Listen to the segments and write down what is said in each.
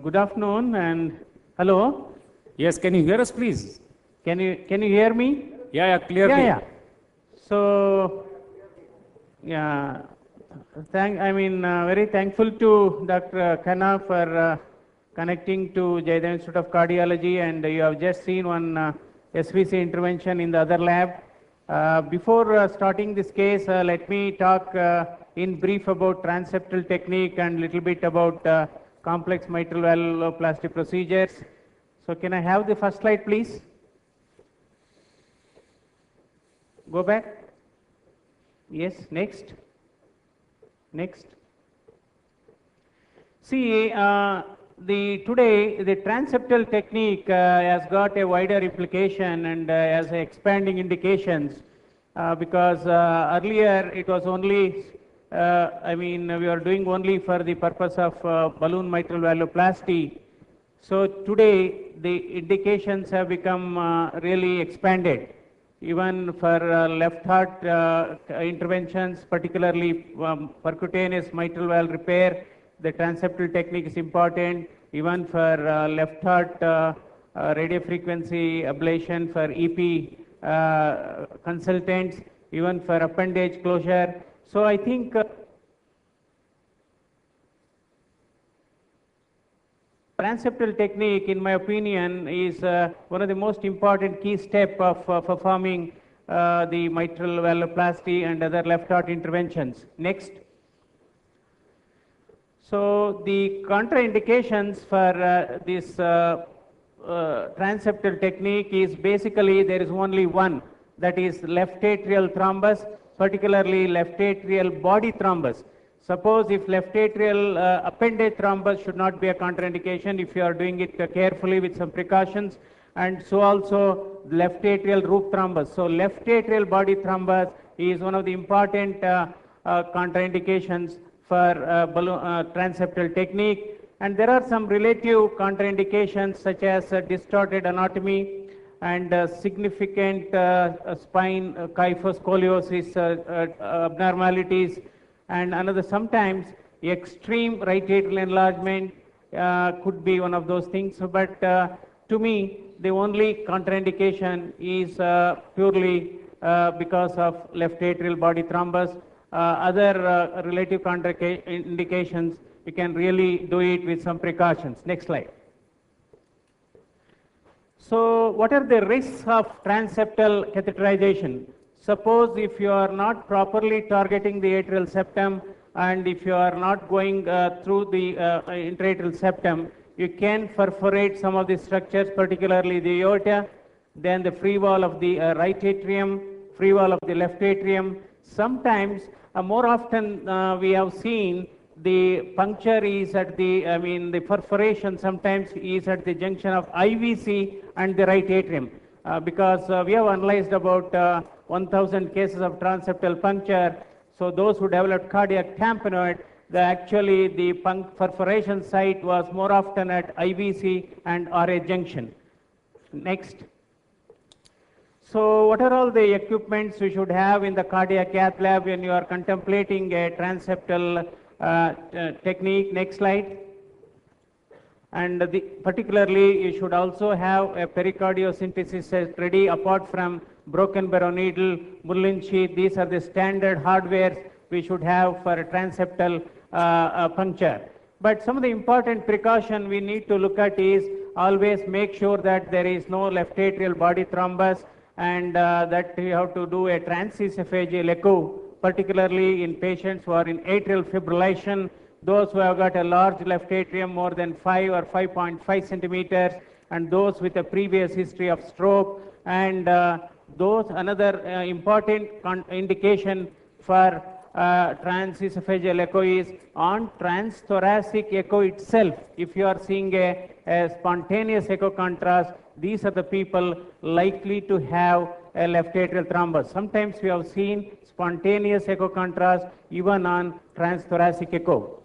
Good afternoon and hello. Yes, can you hear us, please? Can you hear me? Yeah, clearly. Yeah. So, yeah, very thankful to Dr. Khanna for connecting to Jayadeva Institute of Cardiology, and you have just seen one SVC intervention in the other lab. Before starting this case, let me talk in brief about transeptal technique and little bit about complex mitral valvuloplasty procedures. So can I have the first slide, please? Go back. Yes, next. See, today the transeptal technique has got a wider implication and has expanding indications because earlier it was only, we were doing only for the purpose of balloon mitral valvuloplasty. So today the indications have become really expanded. Even for left heart interventions, particularly percutaneous mitral valve repair, the transeptal technique is important. Even for left heart radiofrequency ablation for EP consultants, even for appendage closure. So I think transeptal technique, in my opinion, is one of the most important key step of performing the mitral valvuloplasty and other left heart interventions. Next. So the contraindications for this transeptal technique is basically there is only one, that is left atrial thrombus, particularly left atrial body thrombus. Suppose if left atrial appendage thrombus should not be a contraindication if you are doing it carefully with some precautions, and so also left atrial roof thrombus. So left atrial body thrombus is one of the important contraindications for transeptal technique, and there are some relative contraindications such as distorted anatomy and significant spine kyphoscoliosis abnormalities, and another sometimes extreme right atrial enlargement could be one of those things. But to me, the only contraindication is purely because of left atrial body thrombus. Other relative contraindications, you can really do it with some precautions. Next slide. So what are the risks of transeptal catheterization? Suppose if you are not properly targeting the atrial septum and if you are not going through the intra-atrial septum, you can perforate some of the structures, particularly the aorta, then the free wall of the right atrium, free wall of the left atrium. Sometimes, more often we have seen the puncture is at the perforation sometimes is at the junction of IVC and the right atrium. Because we have analyzed about 1,000 cases of transeptal puncture. So those who developed cardiac tamponade, actually the perforation site was more often at IVC and RA junction. Next. So what are all the equipments you should have in the cardiac cath lab when you are contemplating a transeptal technique? Next slide. And particularly you should also have a pericardiocentesis set ready apart from broken barrow needle, Mullin sheath. These are the standard hardware we should have for a transeptal puncture. But some of the important precaution we need to look at is always make sure that there is no left atrial body thrombus, and that you have to do a transesophageal echo, particularly in patients who are in atrial fibrillation, those who have got a large left atrium more than 5 or 5.5 centimeters, and those with a previous history of stroke, and those another important indication for transesophageal echo is on transthoracic echo itself. If you are seeing a spontaneous echo contrast, these are the people likely to have a left atrial thrombus. Sometimes we have seen spontaneous echo contrast even on transthoracic echo.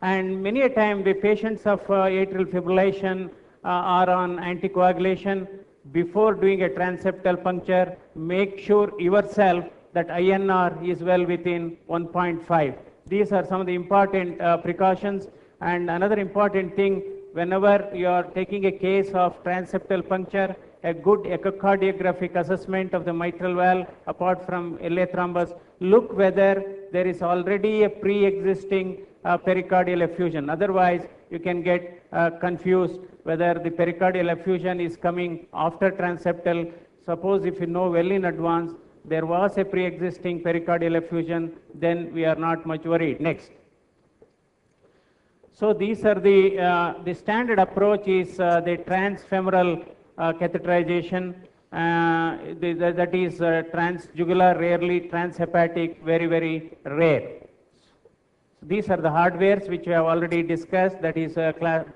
And many a time the patients of atrial fibrillation are on anticoagulation. Before doing a transeptal puncture, make sure yourself that INR is well within 1.5. These are some of the important precautions. And another important thing, whenever you are taking a case of transeptal puncture, a good echocardiographic assessment of the mitral valve apart from LA thrombus, look whether there is already a pre-existing pericardial effusion. Otherwise, you can get confused whether the pericardial effusion is coming after transeptal. Suppose if you know well in advance there was a pre-existing pericardial effusion, then we are not much worried. Next. So these are the standard approach is the transfemoral catheterization, that is transjugular, rarely transhepatic, very, very rare. These are the hardwares which we have already discussed. That is a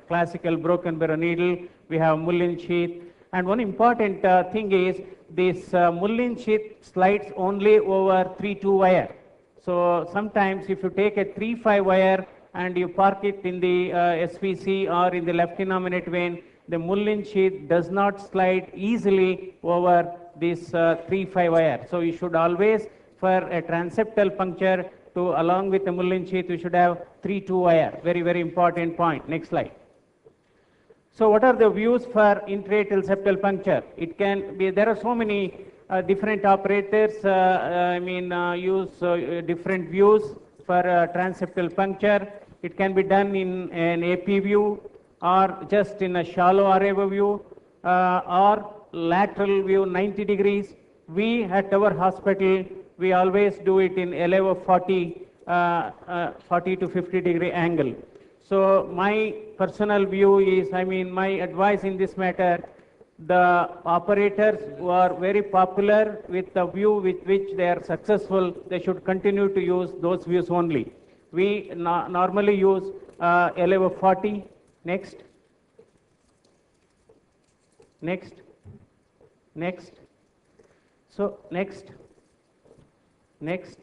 classical broken barrow needle. We have Mullin sheath. And one important thing is this Mullin sheath slides only over 3-2 wire. So sometimes if you take a 3-5 wire and you park it in the SVC or in the left innominate vein, the Mullin sheath does not slide easily over this 3-5 wire. So you should always, for a transeptal puncture, along with the Mullin sheath, you should have 3-2 wire. Very, very important point. Next slide. So what are the views for intra-atrial septal puncture? It can be, there are so many different operators, use different views for transeptal puncture. It can be done in an AP view or just in a shallow Areva view or lateral view 90 degrees. We at our hospital, we always do it in LAO 40 to 50 degree angle. So my personal view is, my advice in this matter, the operators who are very popular with the view with which they are successful, they should continue to use those views only. We normally use LAO 40. Next. Next. Next. So next. Next.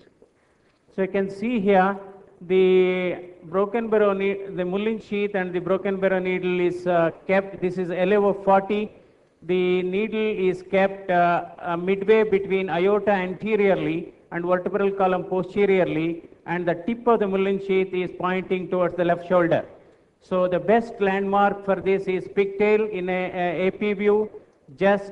So you can see here the broken barrow needle, the Mullin sheath and the broken barrow needle is kept. This is LAO 40. The needle is kept midway between aorta anteriorly and vertebral column posteriorly, and the tip of the Mullin sheath is pointing towards the left shoulder. So the best landmark for this is pigtail in a AP view. Just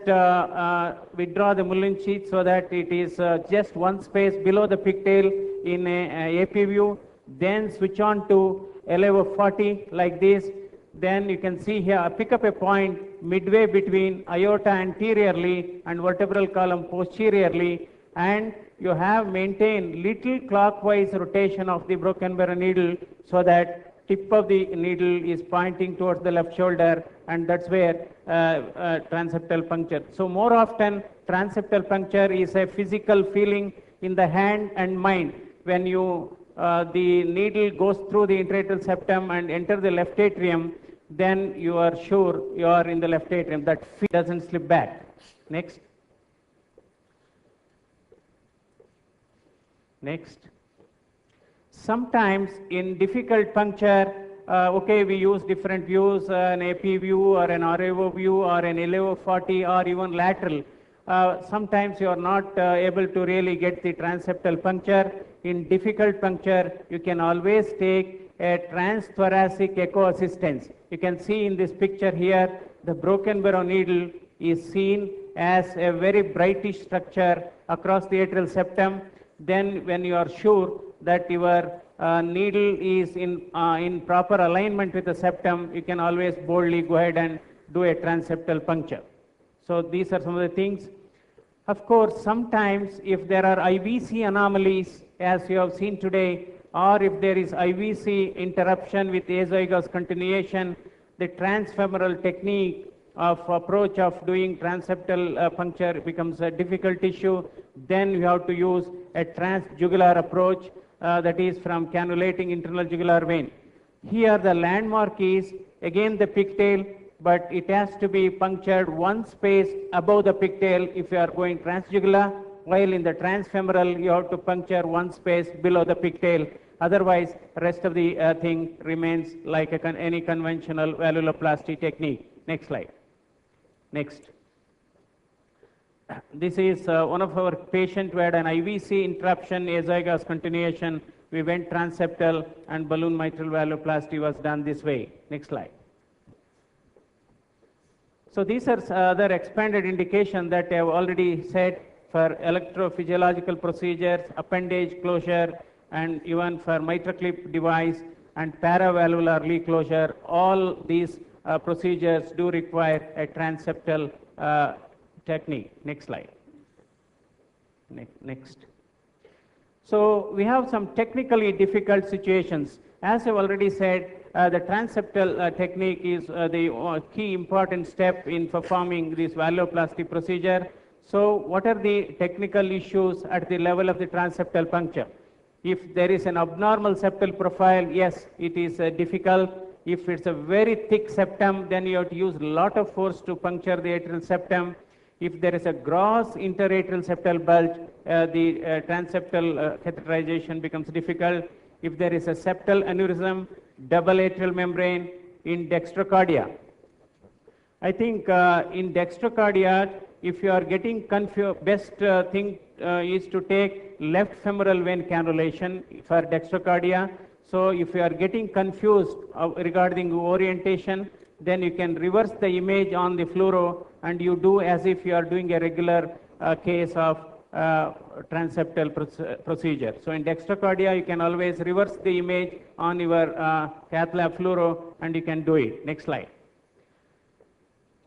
withdraw the Mullin sheath so that it is just one space below the pigtail in a AP view. Then switch on to LAO 40 like this. Then you can see here, pick up a point midway between aorta anteriorly and vertebral column posteriorly, and you have maintained little clockwise rotation of the broken barrow needle so that tip of the needle is pointing towards the left shoulder, and that's where transeptal puncture. So more often transeptal puncture is a physical feeling in the hand and mind. When you the needle goes through the intra-atrial septum and enter the left atrium, then you are sure you are in the left atrium. That feet doesn't slip back. Next. Next. Sometimes in difficult puncture, we use different views, an AP view or an RAO view or an LAO 40 or even lateral. Sometimes you are not able to really get the transeptal puncture. In difficult puncture, you can always take a transthoracic echo assistance. You can see in this picture here, the broken barrow needle is seen as a very brightish structure across the atrial septum. Then when you are sure that your needle is in proper alignment with the septum, you can always boldly go ahead and do a transeptal puncture. So these are some of the things. Of course, sometimes if there are IVC anomalies, as you have seen today, or if there is IVC interruption with azygous continuation, the transfemoral technique of approach of doing transeptal puncture becomes a difficult issue. Then you have to use a transjugular approach, that is from cannulating internal jugular vein. Here the landmark is again the pigtail, but it has to be punctured one space above the pigtail if you are going transjugular, while in the transfemoral you have to puncture one space below the pigtail. Otherwise, rest of the thing remains like any conventional valvuloplasty technique. Next slide. Next. This is one of our patients who had an IVC interruption, azygous continuation. We went transeptal and balloon mitral valvuloplasty was done this way. Next slide. So these are other expanded indication that I have already said for electrophysiological procedures, appendage closure, and even for MitraClip device and paravalvular leak closure. All these procedures do require a transeptal technique. Next slide. Next. So we have some technically difficult situations. As I've already said, the transeptal technique is the key important step in performing this valvuloplasty procedure. So what are the technical issues at the level of the transeptal puncture? If there is an abnormal septal profile, yes, it is difficult. If it's a very thick septum, then you have to use a lot of force to puncture the atrial septum. If there is a gross interatrial septal bulge, the transeptal catheterization becomes difficult. If there is a septal aneurysm, double atrial membrane in dextrocardia. I think in dextrocardia, if you are getting confused, best thing is to take left femoral vein cannulation for dextrocardia. So if you are getting confused regarding orientation, then you can reverse the image on the fluoro and you do as if you are doing a regular case of transeptal procedure. So in dextrocardia, you can always reverse the image on your cath lab fluoro and you can do it. Next slide.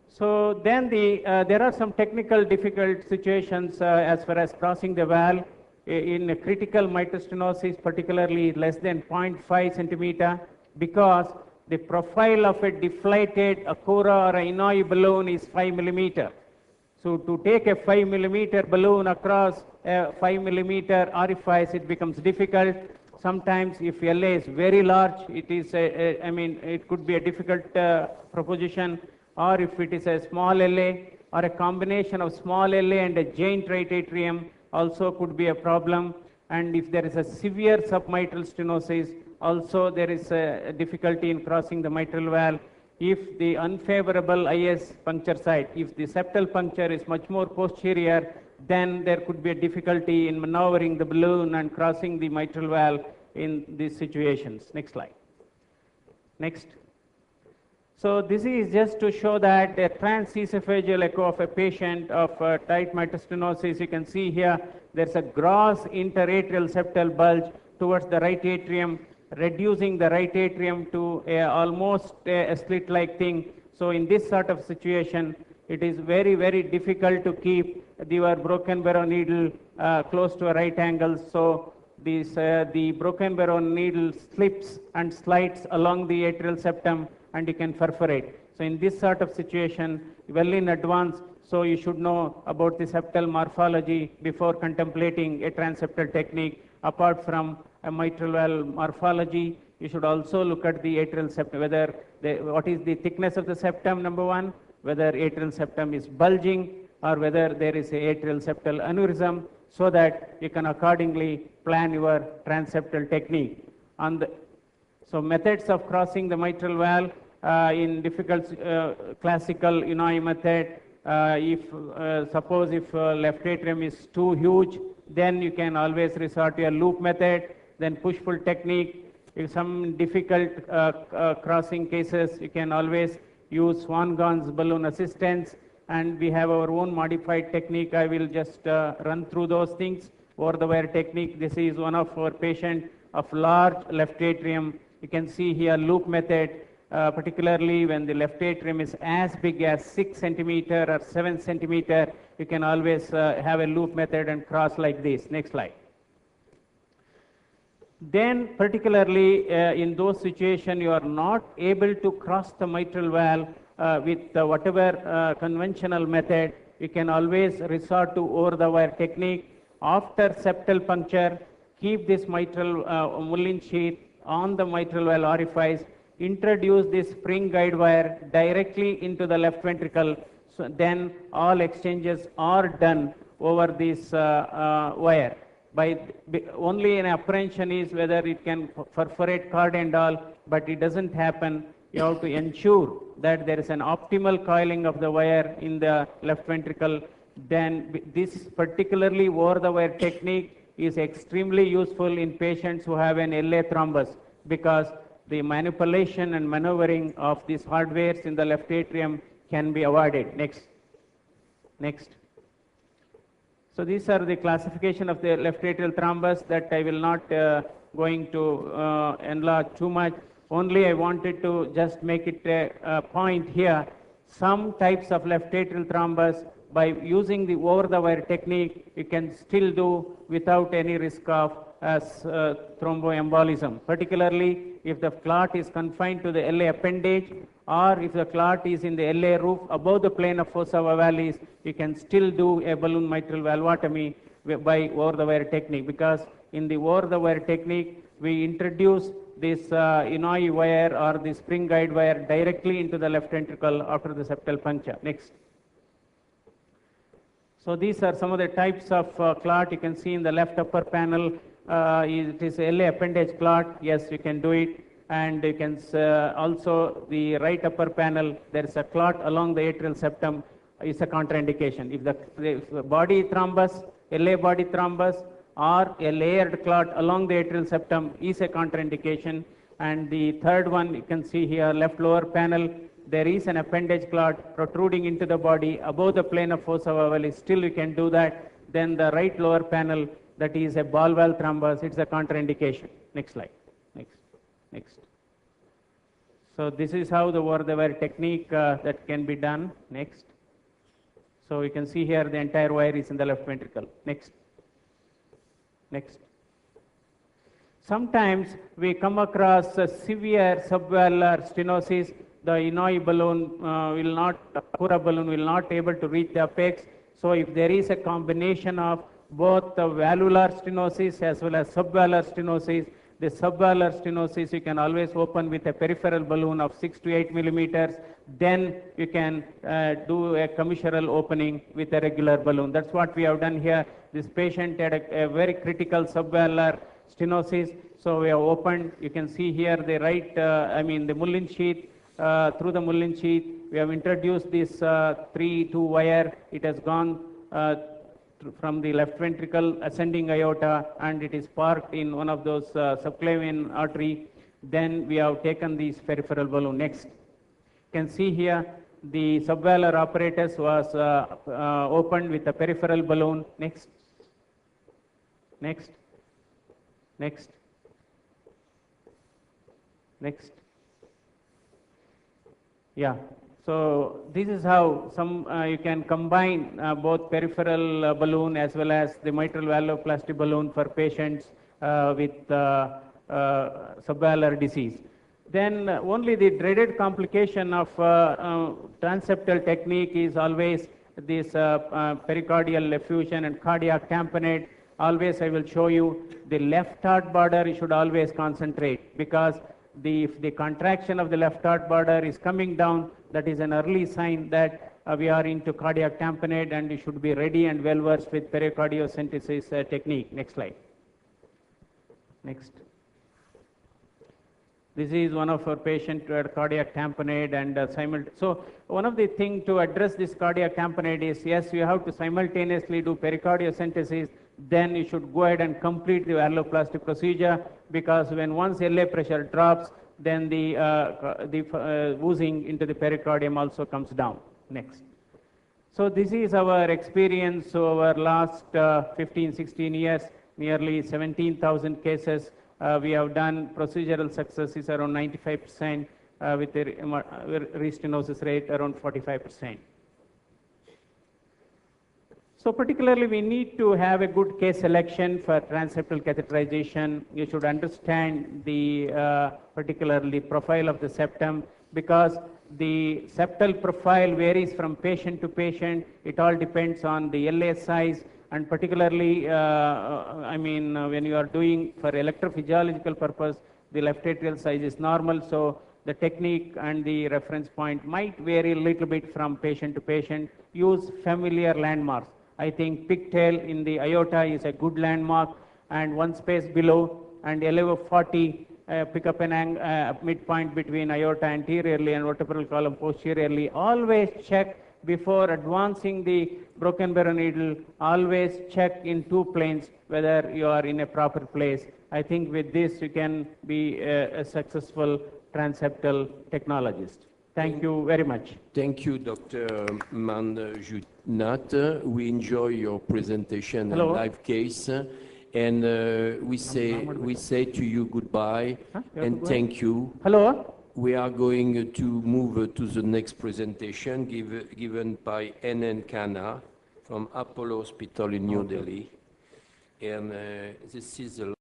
So then there are some technical difficult situations as far as crossing the valve. In a critical mitral stenosis, particularly less than 0.5 centimeter, because the profile of a deflated Acora or an Inouye balloon is 5 millimeter. So to take a 5 millimeter balloon across a 5 millimeter orifice, it becomes difficult. Sometimes if LA is very large, it is it could be a difficult proposition. Or if it is a small LA or a combination of small LA and a giant right atrium also could be a problem. And if there is a severe submitral stenosis, also there is a difficulty in crossing the mitral valve. If the unfavorable IS puncture site, if the septal puncture is much more posterior, then there could be a difficulty in maneuvering the balloon and crossing the mitral valve in these situations. Next slide. Next. So this is just to show that a transesophageal echo of a patient of tight mitral stenosis. You can see here there's a gross interatrial septal bulge towards the right atrium, reducing the right atrium to almost a slit-like thing. So in this sort of situation, it is very, very difficult to keep your broken barrow needle close to a right angle. So the broken barrow needle slips and slides along the atrial septum and you can perforate. So in this sort of situation, well in advance, so you should know about the septal morphology before contemplating a transeptal technique. Apart from a mitral valve morphology, you should also look at the atrial septum, whether what is the thickness of the septum, number one, whether atrial septum is bulging or whether there is a atrial septal aneurysm, so that you can accordingly plan your transeptal technique. So methods of crossing the mitral valve in difficult classical Inouye method, suppose if left atrium is too huge, then you can always resort to a loop method, then push-pull technique. If some difficult crossing cases, you can always use Swan-Ganz balloon assistance, and we have our own modified technique. I will just run through those things. Over the wire technique, this is one of our patient of large left atrium. You can see here loop method, particularly when the left atrium is as big as 6 centimeter or 7 centimeter, you can always have a loop method and cross like this. Next slide. Then particularly in those situations you are not able to cross the mitral valve with whatever conventional method, you can always resort to over the wire technique. After septal puncture, keep this mitral Mullin sheath on the mitral valve orifice, introduce this spring guide wire directly into the left ventricle. So then all exchanges are done over this wire. Only an apprehension is whether it can perforate cord and all, but it doesn't happen. You have to ensure that there is an optimal coiling of the wire in the left ventricle. Then this particularly over the wire technique is extremely useful in patients who have an LA thrombus, because the manipulation and maneuvering of these hardwares in the left atrium can be avoided. Next. Next. So these are the classification of the left atrial thrombus that I will not going to enlarge too much. Only I wanted to just make it a point here. Some types of left atrial thrombus, by using the over-the-wire technique, you can still do without any risk of thromboembolism, particularly if the clot is confined to the LA appendage, or if the clot is in the LA roof above the plane of fossa valis, you can still do a balloon mitral valvotomy by over-the-wire technique, because in the over-the-wire technique, we introduce this Inouye wire or the spring guide wire directly into the left ventricle after the septal puncture. Next. So these are some of the types of clot you can see in the left upper panel. It is LA appendage clot. Yes, you can do it. And you can also the right upper panel, there is a clot along the atrial septum, is a contraindication. If the body thrombus, LA body thrombus, or a layered clot along the atrial septum is a contraindication. And the third one, you can see here, left lower panel, there is an appendage clot protruding into the body above the plane of fossa valis. Still you can do that. Then the right lower panel, that is a ball valve thrombus, it's a contraindication. Next slide. Next. Next. So this is how the over-the-wire technique that can be done. Next. So you can see here the entire wire is in the left ventricle. Next. Next. Sometimes we come across severe subvalvular stenosis. The Inouye balloon will not, Cura balloon will not able to reach the apex. So if there is a combination of both the valvular stenosis as well as subvalvular stenosis, the subvalvular stenosis you can always open with a peripheral balloon of 6 to 8 millimeters. Then you can do a commissural opening with a regular balloon. That's what we have done here. This patient had a very critical subvalvular stenosis. So we have opened, you can see here the right, the Mullin sheath. Through the Mullin sheath, we have introduced this 3-2 wire. It has gone from the left ventricle ascending aorta, and it is parked in one of those subclavian artery. Then we have taken this peripheral balloon. Next. You can see here the subvalvular apparatus was opened with a peripheral balloon. Next. Next. Next. Next. Yeah. So this is how some you can combine both peripheral balloon as well as the mitral valvuloplasty balloon for patients with subvalvular disease. Then only the dreaded complication of transeptal technique is always this pericardial effusion and cardiac tamponade. Always I will show you the left heart border, you should always concentrate, because if the contraction of the left heart border is coming down, that is an early sign that we are into cardiac tamponade, and you should be ready and well versed with pericardiocentesis technique. Next slide. Next. This is one of our patients who had cardiac tamponade and so one of the things to address this cardiac tamponade is, yes, you have to simultaneously do pericardiocentesis, then you should go ahead and complete the valvuloplasty procedure, because when once LA pressure drops, then the oozing into the pericardium also comes down. Next. So this is our experience over last 15, 16 years, nearly 17,000 cases. We have done procedural success is around 95% with a restenosis rate around 45%. So particularly we need to have a good case selection for transeptal catheterization. You should understand the particularly profile of the septum, because the septal profile varies from patient to patient. It all depends on the LA size, and particularly when you are doing for electrophysiological purpose, the left atrial size is normal, so the technique and the reference point might vary a little bit from patient to patient. Use familiar landmarks. I think pigtail in the aorta is a good landmark, and one space below, and LA 40, pick up an midpoint between aorta anteriorly and vertebral column posteriorly. Always check before advancing the broken barrow needle. Always check in two planes whether you are in a proper place. I think with this you can be a successful transeptal technologist. Thank you very much. Thank you, Dr. Manjunath. We enjoy your presentation Hello. and live case. And we say to you goodbye Huh? You have and to go thank you. Hello? We are going to move to the next presentation given by NN Khanna from Apollo Hospital in New Delhi. And this is the